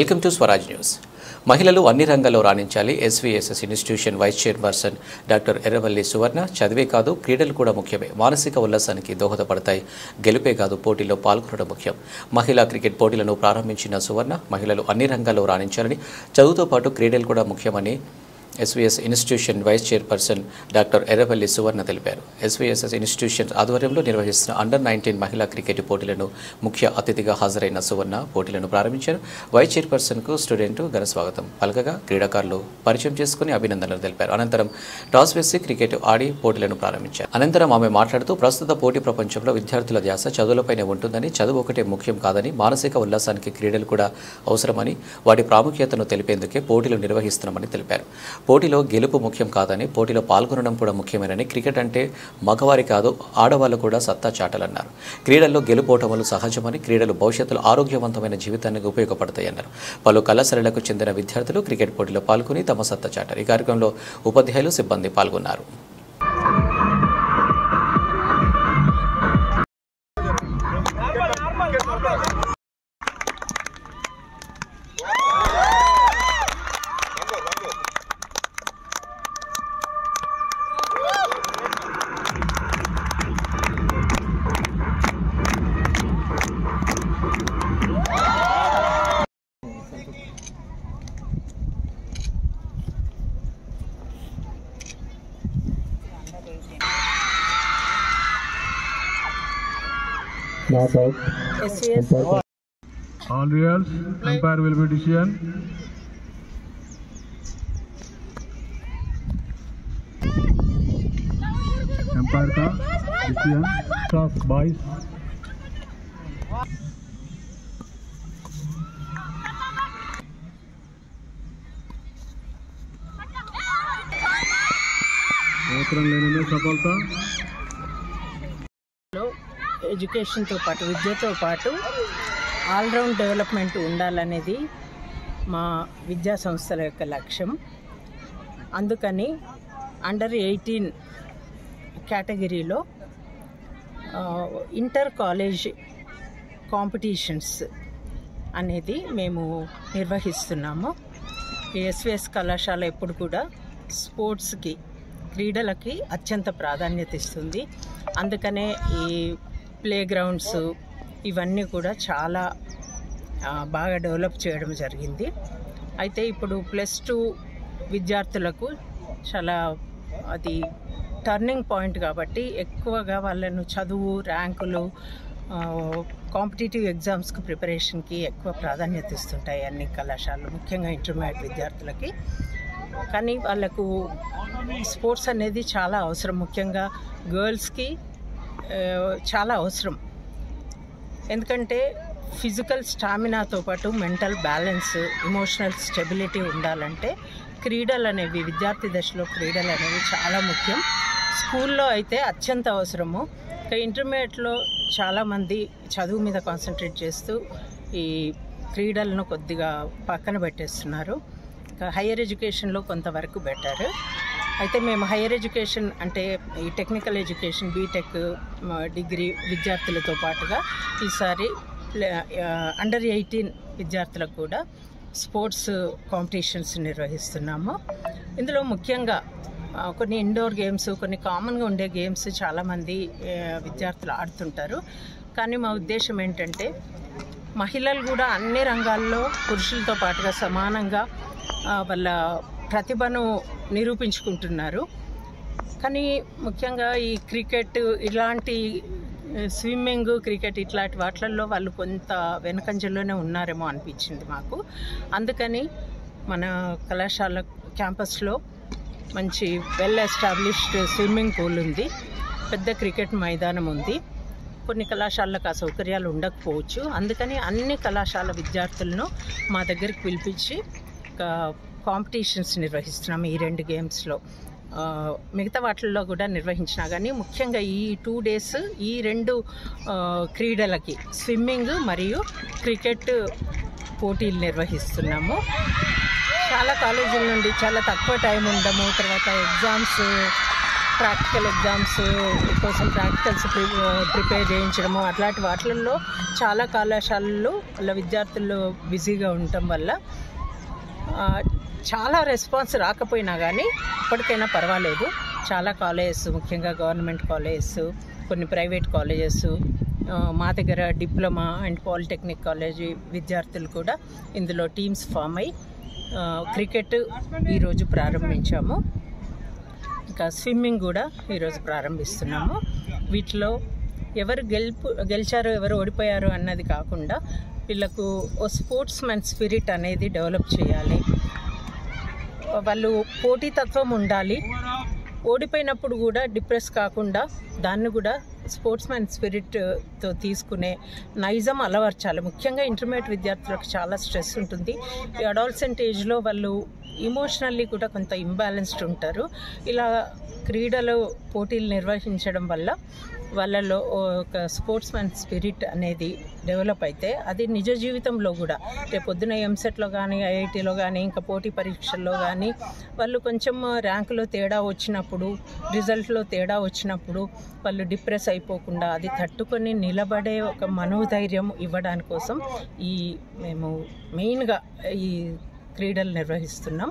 Welcome to Swaraj news. మహిళలు అన్ని రంగాల్లో రాణించాలి. SVSS institution vice chairperson doctor Erravalli Suvarna. చదివే కాదు, క్రీడలు కూడా ముఖ్యమే. మానసిక ఉల్లాసానికి దోహదపడతాయి. గెలుపే కాదు, పోటీల్లో పాల్గొనడం ముఖ్యం. మహిళా క్రికెట్ పోటీలను ప్రారంభించిన సువర్ణ మహిళలు అన్ని రంగాల్లో రాణించాలని, చదువుతో పాటు క్రీడలు కూడా ముఖ్యమని SVS institution vice chairperson doctor Erravalli Suvarna తెలిపారు. ఎస్వీఎస్ఎస్ ఇన్స్టిట్యూషన్ ఆధ్వర్యంలో నిర్వహిస్తున్న అండర్-19 మహిళా క్రికెట్ పోటీలను ముఖ్య అతిథిగా హాజరైన సువర్ణ పోటీలను ప్రారంభించారు. వైస్ చైర్పర్సన్కు స్టూడెంట్ ఘన స్వాగతం పలకగా క్రీడాకారులు పరిచయం చేసుకుని అభినందనలు తెలిపారు. అనంతరం టాస్ వేసి క్రికెట్ ఆడి పోటీలను ప్రారంభించారు. అనంతరం ఆమె మాట్లాడుతూ ప్రస్తుత పోటీ ప్రపంచంలో విద్యార్థుల ధ్యాస చదువులపైనే ఉంటుందని, చదువు ఒకటే ముఖ్యం కాదని, మానసిక ఉల్లాసానికి క్రీడలు కూడా అవసరమని, వాటి ప్రాముఖ్యతను తెలిపేందుకే పోటీలు నిర్వహిస్తున్నామని తెలిపారు. పోటీలో గెలుపు ముఖ్యం కాదని, పోటీలో పాల్గొనడం కూడా ముఖ్యమేనని, క్రికెట్ అంటే మగవారి కాదు ఆడవాళ్ళు కూడా సత్తా చాటాలన్నారు. క్రీడల్లో గెలుపోటములు సహజమని, క్రీడలు భవిష్యత్తులో ఆరోగ్యవంతమైన జీవితానికి ఉపయోగపడతాయన్నారు. పలు కళాశాలలకు చెందిన విద్యార్థులు క్రికెట్ పోటీలో పాల్గొని తమ సత్తా చాటారు. ఈ కార్యక్రమంలో ఉపాధ్యాయులు, సిబ్బంది పాల్గొన్నారు. Not out. SVS. All reals. Umpire will be decision. Umpire का decision. Toss boys. एक रन लेने में सफलता. ఎడ్యుకేషన్తో పాటు, విద్యతో పాటు ఆల్రౌండ్ డెవలప్మెంట్ ఉండాలనేది మా విద్యా సంస్థల యొక్క లక్ష్యం. అందుకని అండర్-18 కేటగిరీలో ఇంటర్ కాలేజ్ కాంపిటీషన్స్ అనేది మేము నిర్వహిస్తున్నాము. ఎస్వీఎస్ కళాశాల ఎప్పుడు కూడా స్పోర్ట్స్కి, క్రీడలకి అత్యంత ప్రాధాన్యత ఇస్తుంది. అందుకనే ఈ ప్లే గ్రౌండ్స్ ఇవన్నీ కూడా చాలా బాగా డెవలప్ చేయడం జరిగింది. అయితే ఇప్పుడు +2 విద్యార్థులకు చాలా అది టర్నింగ్ పాయింట్ కాబట్టి ఎక్కువగా వాళ్ళను చదువు, ర్యాంకులు, కాంపిటేటివ్ ఎగ్జామ్స్కి ప్రిపరేషన్కి ఎక్కువ ప్రాధాన్యత ఇస్తుంటాయి అన్ని కళాశాలలు, ముఖ్యంగా ఇంటర్మీడియట్ విద్యార్థులకి. కానీ వాళ్ళకు స్పోర్ట్స్ అనేది చాలా అవసరం, ముఖ్యంగా గర్ల్స్కి చాలా అవసరం. ఎందుకంటే ఫిజికల్ స్టామినాతో పాటు మెంటల్ బ్యాలెన్స్, ఎమోషనల్ స్టెబిలిటీ ఉండాలంటే క్రీడలు అనేవి, విద్యార్థి దశలో క్రీడలు అనేవి చాలా ముఖ్యం. స్కూల్లో అయితే అత్యంత అవసరము. ఇంటర్మీడియట్లో చాలామంది చదువు మీద కాన్సన్ట్రేట్ చేస్తూ ఈ క్రీడలను కొద్దిగా పక్కన పెట్టేస్తున్నారు. హయ్యర్ ఎడ్యుకేషన్లో కొంతవరకు బెటర్. అయితే మేము హయ్యర్ ఎడ్యుకేషన్ అంటే ఈ టెక్నికల్ ఎడ్యుకేషన్, బీటెక్, డిగ్రీ విద్యార్థులతో పాటుగా ఈసారి అండర్-18 విద్యార్థులకు కూడా స్పోర్ట్స్ కాంపిటీషన్స్ నిర్వహిస్తున్నాము. ఇందులో ముఖ్యంగా కొన్ని ఇండోర్ గేమ్స్, కొన్ని కామన్గా ఉండే గేమ్స్ చాలామంది విద్యార్థులు ఆడుతుంటారు. కానీ మా ఉద్దేశం ఏంటంటే మహిళలు కూడా అన్ని రంగాల్లో పురుషులతో పాటుగా సమానంగా వాళ్ళ ప్రతిభను నిరూపించుకుంటున్నారు. కానీ ముఖ్యంగా ఈ క్రికెట్, ఇలాంటి స్విమ్మింగ్, క్రికెట్ ఇట్లాంటి వాటిల్లో వాళ్ళు కొంత వెనకంజలోనే ఉన్నారేమో అనిపించింది మాకు. అందుకని మన కళాశాల క్యాంపస్లో మంచి వెల్ ఎస్టాబ్లిష్డ్ స్విమ్మింగ్ పూల్ ఉంది, పెద్ద క్రికెట్ మైదానం ఉంది. కొన్ని కళాశాలకు ఆ సౌకర్యాలు ఉండకపోవచ్చు. అందుకని అన్ని కళాశాల విద్యార్థులను మా దగ్గరికి పిలిపించి కాంపిటీషన్స్ నిర్వహిస్తున్నాము. ఈ 2 గేమ్స్లో, మిగతా వాటిల్లో కూడా నిర్వహించినా కానీ ముఖ్యంగా ఈ 2 days ఈ 2 క్రీడలకి, స్విమ్మింగ్ మరియు క్రికెట్ పోటీలు నిర్వహిస్తున్నాము. చాలా కాలేజీల నుండి చాలా తక్కువ టైం ఉండము, తర్వాత ఎగ్జామ్స్ ప్రాక్టికల్ ఎగ్జామ్స్ కోసం ప్రాక్టికల్స్ ప్రిపేర్ చేయించడము అట్లాంటి వాటిల్లో చాలా కళాశాలల్లో వాళ్ళ విద్యార్థులు బిజీగా ఉండటం వల్ల చాలా రెస్పాన్స్ రాకపోయినా కానీ ఇప్పటికైనా పర్వాలేదు. చాలా కాలేజెస్, ముఖ్యంగా గవర్నమెంట్ కాలేజెస్, కొన్ని ప్రైవేట్ కాలేజెస్, మా దగ్గర డిప్లొమా అండ్ పాలిటెక్నిక్ కాలేజీ విద్యార్థులు కూడా ఇందులో టీమ్స్ ఫామ్ అయ్యి క్రికెట్ ఈరోజు ప్రారంభించాము. ఇంకా స్విమ్మింగ్ కూడా ఈరోజు ప్రారంభిస్తున్నాము. వీటిలో ఎవరు గెలిచారో ఎవరు ఓడిపోయారో అన్నది కాకుండా వీళ్ళకు ఓ స్పోర్ట్స్ మ్యాన్ స్పిరిట్ అనేది డెవలప్ చేయాలి. వాళ్ళు పోటీతత్వం ఉండాలి. ఓడిపోయినప్పుడు కూడా డిప్రెస్ కాకుండా దాన్ని కూడా స్పోర్ట్స్ మ్యాన్ స్పిరిట్తో తీసుకునే నైజం అలవర్చాలి. ముఖ్యంగా ఇంటర్మీడియట్ విద్యార్థులకు చాలా స్ట్రెస్ ఉంటుంది. ఈ అడాల్సెంట్ ఏజ్లో వాళ్ళు ఇమోషనల్లీ కూడా కొంత ఇంబ్యాలెన్స్డ్ ఉంటారు. ఇలా క్రీడలు పోటీలు నిర్వహించడం వల్ల వాళ్ళలో ఒక స్పోర్ట్స్ మ్యాన్ స్పిరిట్ అనేది డెవలప్ అయితే అది నిజ జీవితంలో కూడా రేపు పొద్దున ఎంసెట్లో కానీ ఐఐటీలో కానీ ఇంకా పోటీ పరీక్షల్లో కానీ వాళ్ళు కొంచెం ర్యాంకులో తేడా వచ్చినప్పుడు, రిజల్ట్లో తేడా వచ్చినప్పుడు వాళ్ళు డిప్రెస్ అయిపోకుండా అది తట్టుకొని నిలబడే ఒక మనోధైర్యం ఇవ్వడానికి కోసం మేము మెయిన్గా ఈ క్రీడలు నిర్వహిస్తున్నాం.